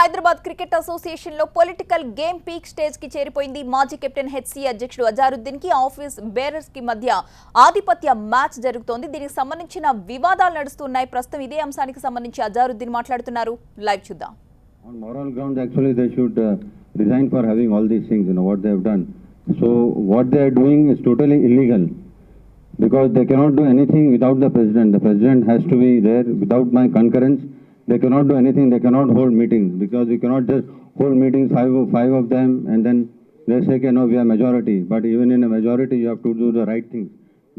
Hyderabad cricket association లో political game peak stage కి చేరిపోయింది. మాజీ కెప్టెన్ హెచ్సి అధ్యక్షుడు అజారుద్దీన్ కి ఆఫీస్ బేరర్స్ కి మధ్య ఆధిపత్య మ్యాచ్ జరుగుతోంది. దీనికి సంబంధించిన వివాదాలు నడుస్తున్నాయి. ప్రస్తుతం ఇదే అంశానికి సంబంధించి అజారుద్దీన్ మాట్లాడుతున్నారు. లైవ్ చూద్దాం. On moral grounds, actually, they should resign for having all these things, what they have done. So, what they are doing is totally illegal because they cannot do anything without the president. The president has to be there. Without my concurrence, they cannot do anything. They cannot hold meetings because we cannot just hold meetings, five of them, and then they say, okay, no, we are majority. But even in a majority, you have to do the right things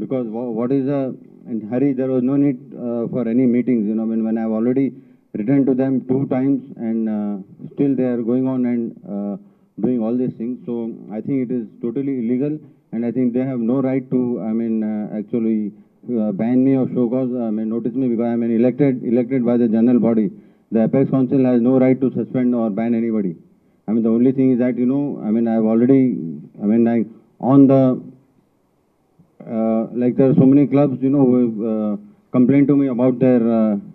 because what is in hurry, there was no need for any meetings. When I have already written to them 2 times and still they are going on and doing all these things. So I think it is totally illegal and I think they have no right to, actually ban me or show cause, notice me because I am elected by the general body. The Apex Council has no right to suspend or ban anybody. The only thing is that, I have already, on the, like there are so many clubs, who have complained to me about their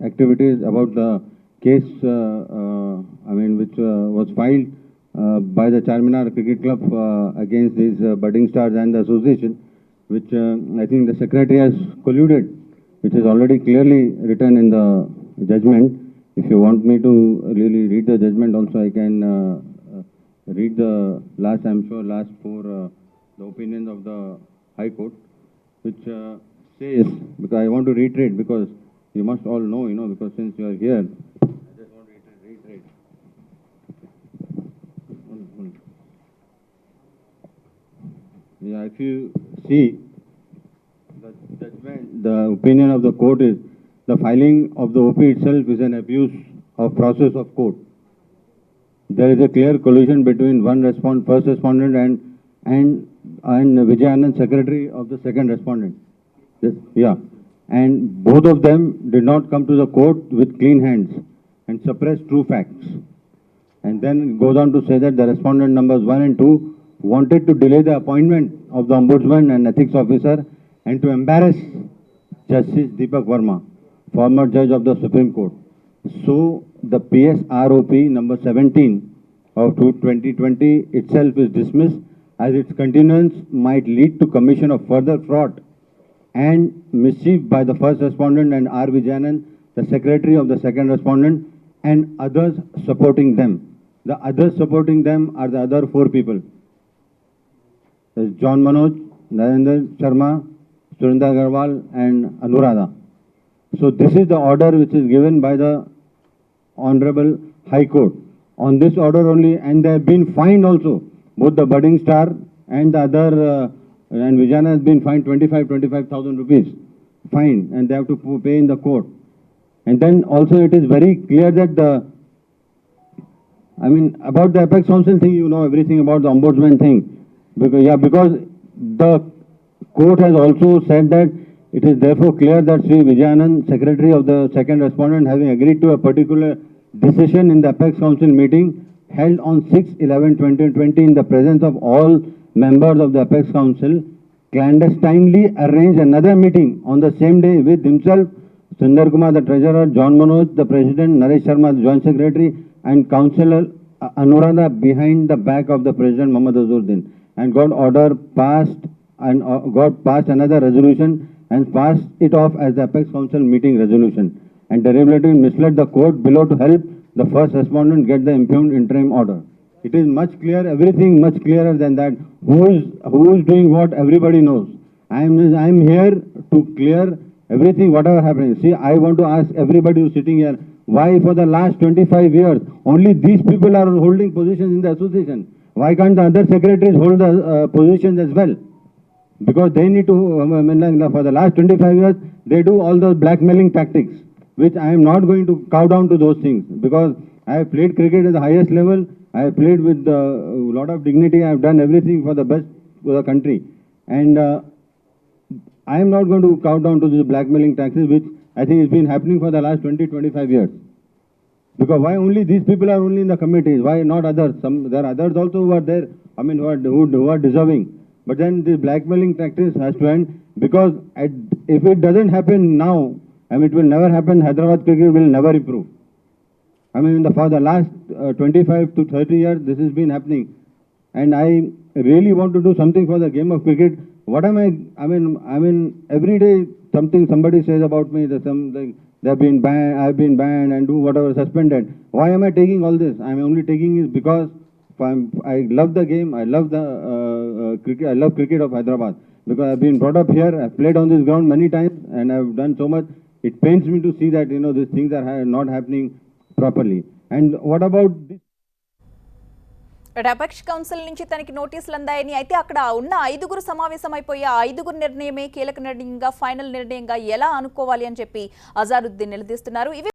activities, about the case, which was filed by the Charminar Cricket Club against these budding stars and the association, which I think the secretary has colluded, which is already clearly written in the judgment. If you want me to really read the judgment also, I can read the last 4, the opinions of the High Court, which says, because I want to reiterate, because you must all know, because since you are here, I just want to reiterate. Yeah, if you see, the judgment, the opinion of the court is, the filing of the OP itself is an abuse of process of court. There is a clear collusion between first respondent and Vijay Anand, secretary of the second respondent. Yes, yeah, and both of them did not come to the court with clean hands and suppress true facts. And then it goes on to say that the respondent numbers 1 and 2 wanted to delay the appointment of the ombudsman and ethics officer and to embarrass Justice Deepak Verma, former judge of the Supreme Court. So the PSROP number 17 of 2020 itself is dismissed as its continuance might lead to commission of further fraud and mischief by the first respondent and R. Vijayanan, the secretary of the second respondent, and others supporting them. The others supporting them are the other 4 people. There's John Manoj, Narendra Sharma, Surinder Agarwal, and Anuradha. So this is the order which is given by the Honorable High Court. On this order only, and they have been fined also, both the budding star and the other, and Vijayana has been fined 25,000 rupees, fine, and they have to pay in the court. And then also it is very clear that about the Apex Council thing, you know everything about the ombudsman thing. Because the court has also said that it is therefore clear that Sri Vijayanand, secretary of the second respondent, having agreed to a particular decision in the Apex Council meeting held on 6/11/2020 in the presence of all members of the Apex Council, clandestinely arranged another meeting on the same day with himself, Sundar Kumar, the treasurer, John Manoj, the president, Naresh Sharma, the joint secretary, and councillor Anuradha behind the back of the president, Mohammad Azharuddin, and got passed another resolution and passed it off as the Apex Council meeting resolution, and deliberately misled the court below to help the first respondent get the impugned interim order. It is much clear, everything much clearer than that. Who is doing what, everybody knows. I am here to clear everything, whatever happening. See, I want to ask everybody who is sitting here, why for the last 25 years, only these people are holding positions in the association? Why can't the other secretaries hold the positions as well? Because they need to, for the last 25 years, they do all those blackmailing tactics, which I am not going to cow down to those things, because I have played cricket at the highest level, I have played with a lot of dignity, I have done everything for the best for the country. And I am not going to cow down to these blackmailing tactics, which I think has been happening for the last 20-25 years. Because why only these people are only in the committees? Why not others? There are others also who are there, who are deserving. But then this blackmailing tactics has to end, because if it doesn't happen now, it will never happen, Hyderabad cricket will never improve. For the last 25 to 30 years this has been happening, and I really want to do something for the game of cricket. What am I mean, every day somebody says about me that something they've been banned, I've been banned and do whatever, suspended. Why am I taking all this? I'm only taking it because I love the game. I love the cricket. I love cricket of Hyderabad because I've been brought up here. I've played on this ground many times and I've done so much. It pains me to see that, these things are not happening properly. And what about this? Apex council నుంచి తనకి నోటీసులు అందాయని, అయితే అక్కడ ఉన్న 5గురు సమావేశమైపోయి ఆ 5గురు నిర్ణయమే కీలక నిర్ణయంగా, final నిర్ణయంగా ఎలా అనుకోవాలి అని చెప్పి అజారుద్దీన్ నిలదీస్తున్నారు.